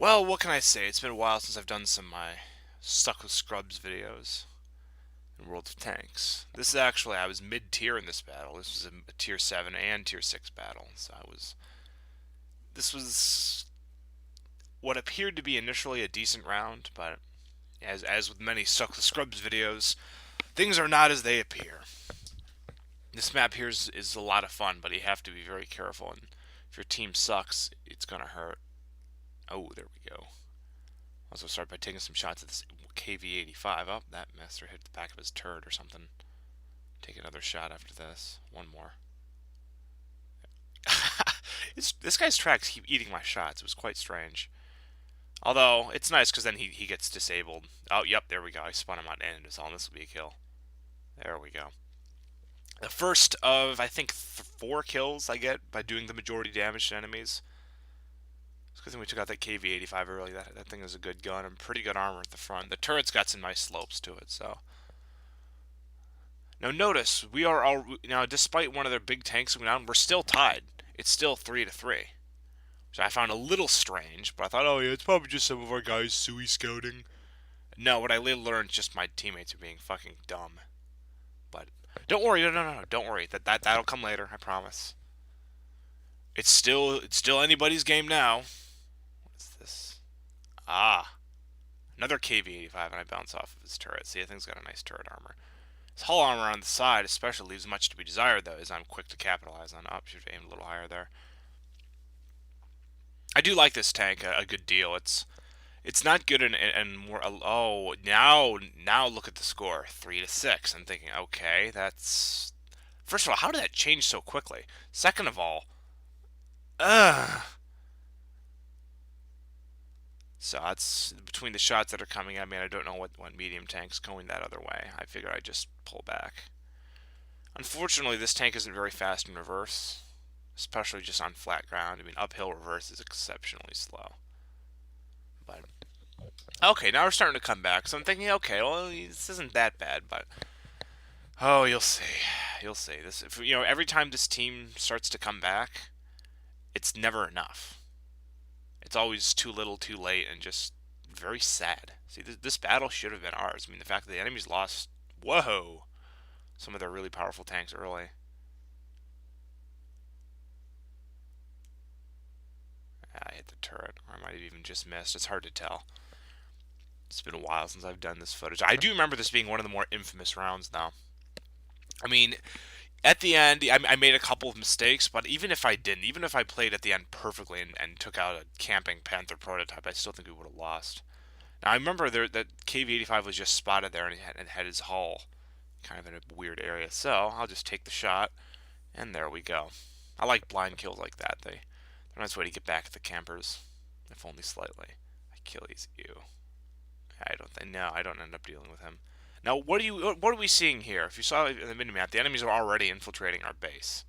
Well, what can I say? It's been a while since I've done some of my Stuck with Scrubs videos in World of Tanks. This is actually, I was mid-tier in this battle. This was a tier 7 and tier 6 battle. This was what appeared to be initially a decent round, but as with many Stuck with Scrubs videos, things are not as they appear. This map here is a lot of fun, but you have to be very careful, and if your team sucks, it's gonna hurt. Oh, there we go. Also start by taking some shots at this KV-85. Oh, that missed or hit the back of his turret or something. Take another shot after this. One more. This guy's tracks keep eating my shots. It was quite strange. Although, it's nice because then he gets disabled. Oh, yep, there we go. I spun him on end. This will be a kill. There we go. The first of, I think, 4 kills I get by doing the majority damage to enemies. It's a good thing we took out that KV-85 early. That thing is a good gun and pretty good armor at the front. The turret's got some nice slopes to it, so. Now notice, we are all, now despite one of their big tanks going down, we're still tied. It's still 3-3. So I found a little strange, but I thought, oh yeah, it's probably just some of our guys sui scouting. No, what I later learned is just my teammates are being fucking dumb. But don't worry, no, don't worry. That'll come later, I promise. It's still anybody's game now. What is this? Ah, another KV-85, and I bounce off of his turret. See, I think he's got a nice turret armor. His hull armor on the side especially leaves much to be desired, though, as I'm quick to capitalize on. Oh, should have aimed a little higher there. I do like this tank a good deal. It's not good and more. Oh, now look at the score, 3-6. I'm thinking, okay, that's. First of all, how did that change so quickly? Second of all, ugh. So that's between the shots that are coming at me. I don't know what medium tank's going that other way. I figure I just pull back. Unfortunately, this tank isn't very fast in reverse, especially just on flat ground. I mean, uphill reverse is exceptionally slow. But okay, now we're starting to come back. So I'm thinking, okay, well, this isn't that bad, but oh, you'll see, you'll see. This, if, every time this team starts to come back, it's never enough. It's always too little, too late, and just very sad. See, this battle should have been ours. I mean, the fact that the enemies lost, whoa, some of their really powerful tanks early. I hit the turret, or I might have even just missed. It's hard to tell. It's been a while since I've done this footage. I do remember this being one of the more infamous rounds, though. I mean, at the end, I made a couple of mistakes, but even if I didn't, even if I played at the end perfectly and took out a camping Panther Prototype, I still think we would have lost. Now, I remember that KV-85 was just spotted there, and it had his hull kind of in a weird area. So, I'll just take the shot, and there we go. I like blind kills like that. They're a nice way to get back at the campers, if only slightly. Achilles, ew. I don't end up dealing with him. Now, what are we seeing here? If you saw in the minimap, the enemies are already infiltrating our base,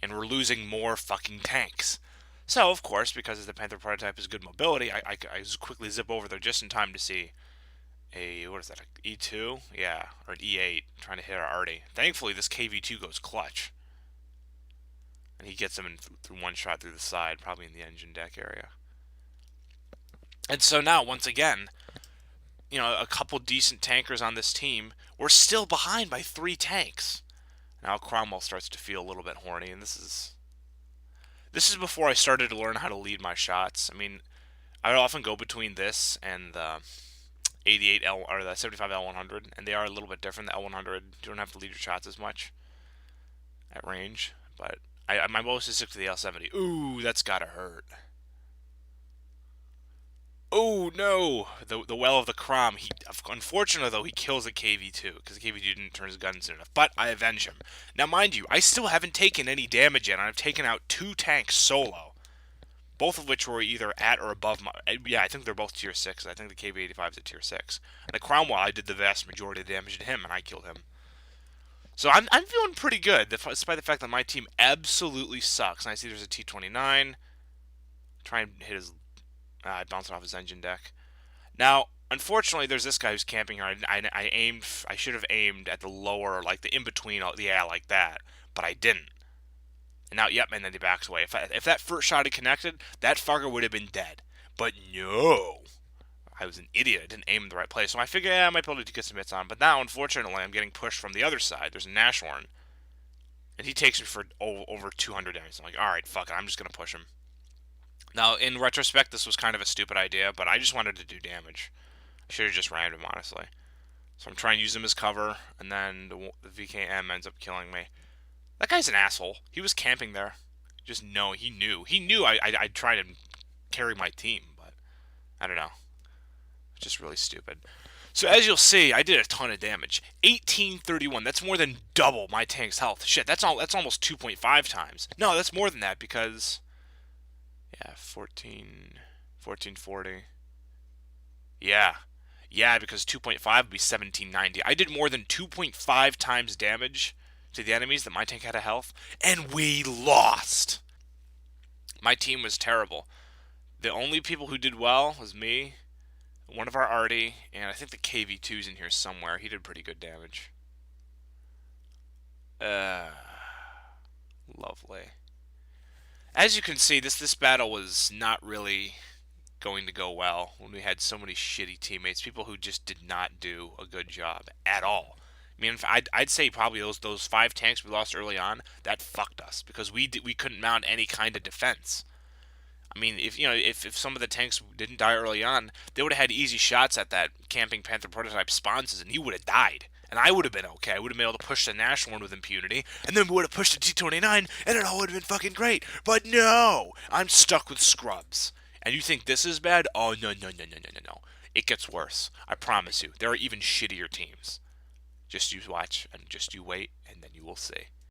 and we're losing more fucking tanks. So, of course, because the Panther Prototype has good mobility, I just quickly zip over there just in time to see what is that, an E2? Yeah, or an E8, trying to hit our arty. Thankfully, this KV2 goes clutch. And he gets him in through one shot through the side, probably in the engine deck area. And so now, once again, a couple decent tankers on this team, we're still behind by 3 tanks. Now Cromwell starts to feel a little bit horny, and this is before I started to learn how to lead my shots. I mean, I would often go between this and the 88L or the 75 L100, and they are a little bit different. The L100, you don't have to lead your shots as much at range, but my most is stick to the L70. Ooh, that's gotta hurt. Oh no! The well of the Crom. Unfortunately though, he kills a KV2 because the KV2 didn't turn his gun soon enough. But I avenge him. Now, mind you, I still haven't taken any damage yet. I've taken out 2 tanks solo, both of which were either at or above my. Yeah, I think they're both tier 6. I think the KV-85 is at tier 6. And the Cromwell, I did the vast majority of the damage to him, and I killed him. So I'm feeling pretty good, despite the fact that my team absolutely sucks. And I see there's a T29. Try and hit his. I bounced off his engine deck. Now, unfortunately, there's this guy who's camping here. I aimed. I should have aimed at the lower, like the in between. Yeah, like that. But I didn't. And now, yep, and then he backs away. If that first shot had connected, that fucker would have been dead. But no, I was an idiot. I didn't aim in the right place. So I figured, I might be able to get some hits on. But now, unfortunately, I'm getting pushed from the other side. There's a Nashorn. And he takes me for over 200 damage. I'm like, alright, fuck it. I'm just going to push him. Now, in retrospect, this was kind of a stupid idea, but I just wanted to do damage. I should have just rammed him, honestly. So I'm trying to use him as cover, and then the VKM ends up killing me. That guy's an asshole. He was camping there. Just no, he knew. He knew I'd try to carry my team, but I don't know. It's just really stupid. So as you'll see, I did a ton of damage. 1831. That's more than double my tank's health. Shit, that's almost 2.5 times. No, that's more than that because yeah, 1440. Yeah. Yeah, because 2.5 would be 1790. I did more than 2.5 times damage to the enemies that my tank had a health, and we lost. My team was terrible. The only people who did well was me, one of our arty, and I think the KV2's in here somewhere. He did pretty good damage. Lovely. As you can see, this battle was not really going to go well when we had so many shitty teammates, people who just did not do a good job at all. I mean, I'd say probably those 5 tanks we lost early on, that fucked us because we couldn't mount any kind of defense. I mean, if some of the tanks didn't die early on, they would have had easy shots at that camping Panther Prototype spawns, and he would have died. And I would have been okay. I would have been able to push the Nashorn with impunity, and then we would have pushed the T29, and it all would have been fucking great. But no! I'm stuck with scrubs. And you think this is bad? Oh, no, no, no, no, no, no, no. It gets worse. I promise you. There are even shittier teams. Just you watch, and just you wait, and then you will see.